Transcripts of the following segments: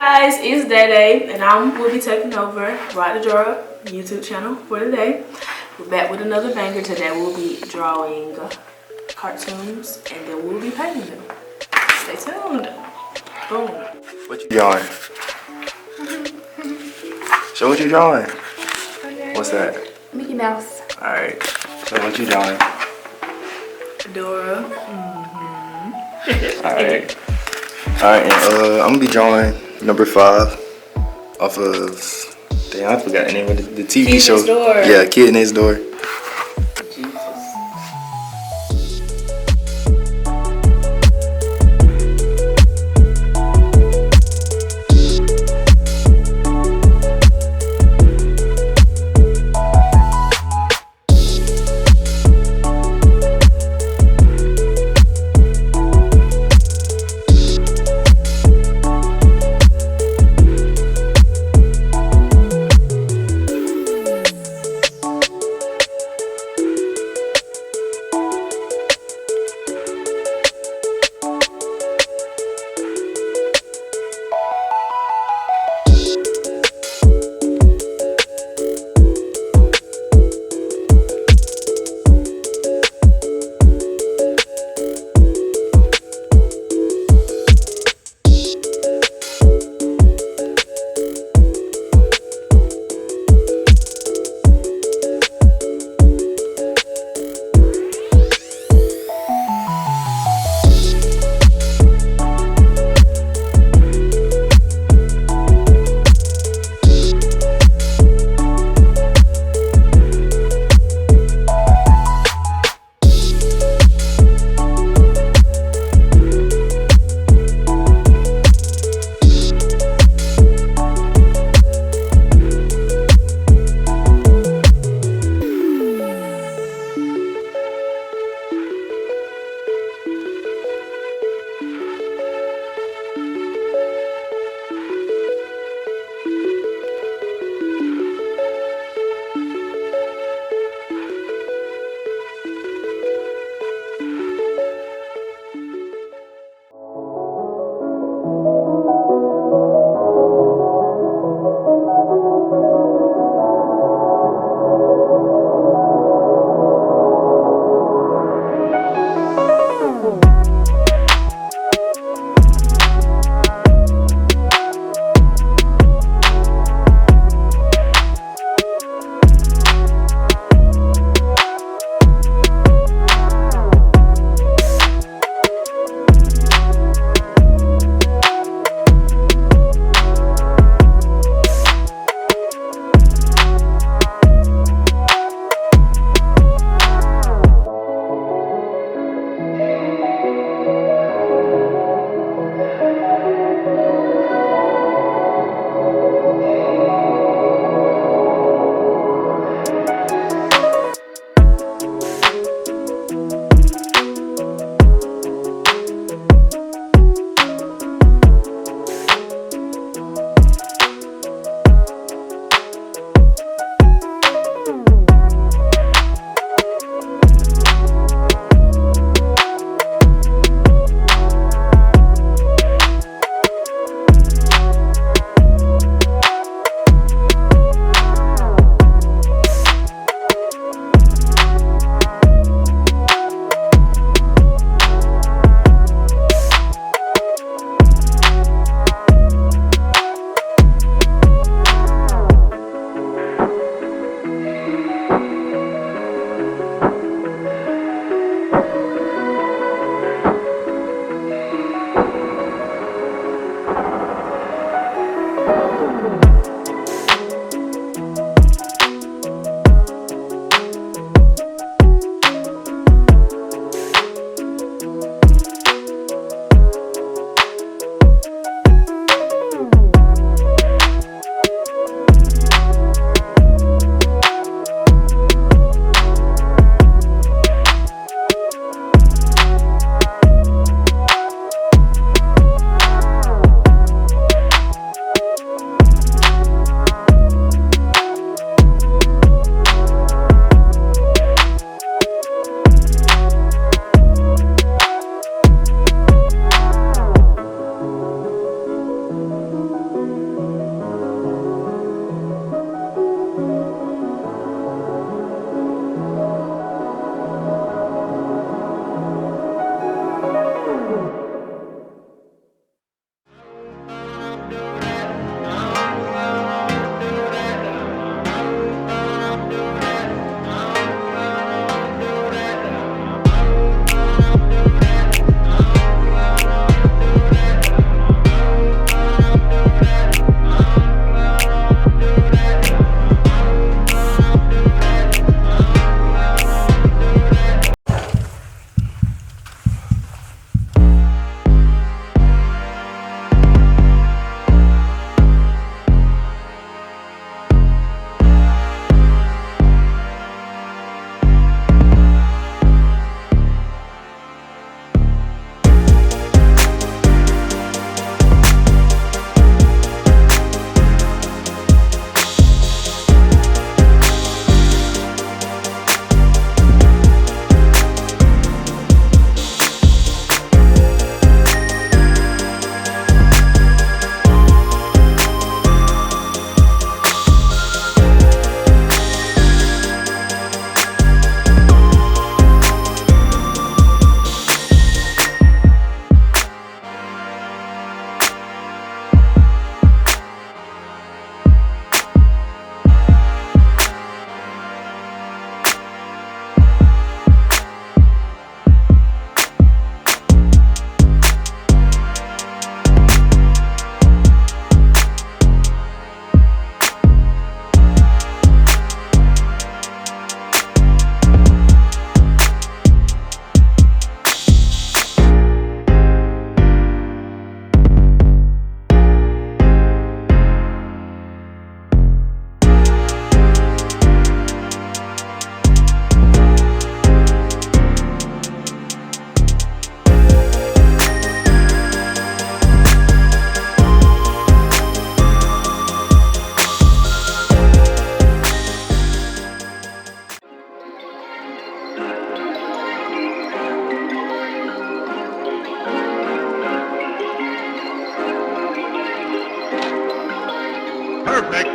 Guys, it's that day, and I will be taking over Ride the Draw YouTube channel for today. We're back with another banger. Today we'll be drawing cartoons, and then we'll be painting them. Stay tuned. Boom. What you drawing? Show what you drawing. What's that? Mickey Mouse. Alright. So what you drawing? Dora. Alright. Alright, and I'm gonna be drawing number 5 off of, damn, I forgot the name of the TV Kid show. Next Door. Yeah, Kid Next Door. Perfect.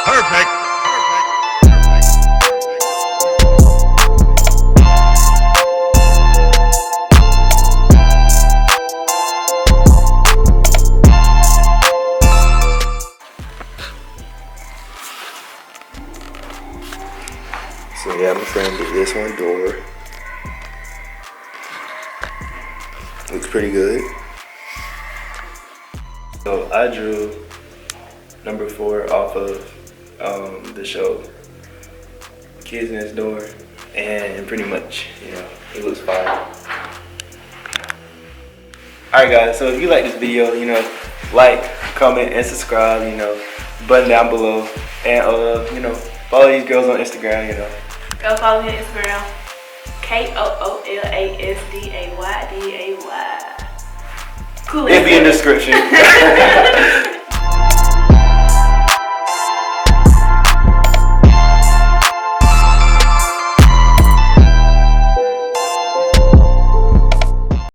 Perfect. So yeah, my friend did this one door. Looks pretty good. So I drew number 4 off of the show Kids Next Door, and pretty much, you know, it looks fine. Alright guys, so if you like this video, you know, like, comment, and subscribe, you know, button down below, and you know, follow these girls on Instagram, you know. Go follow me on Instagram, KOOLASDAYDAY. Cool. It'll be in the description.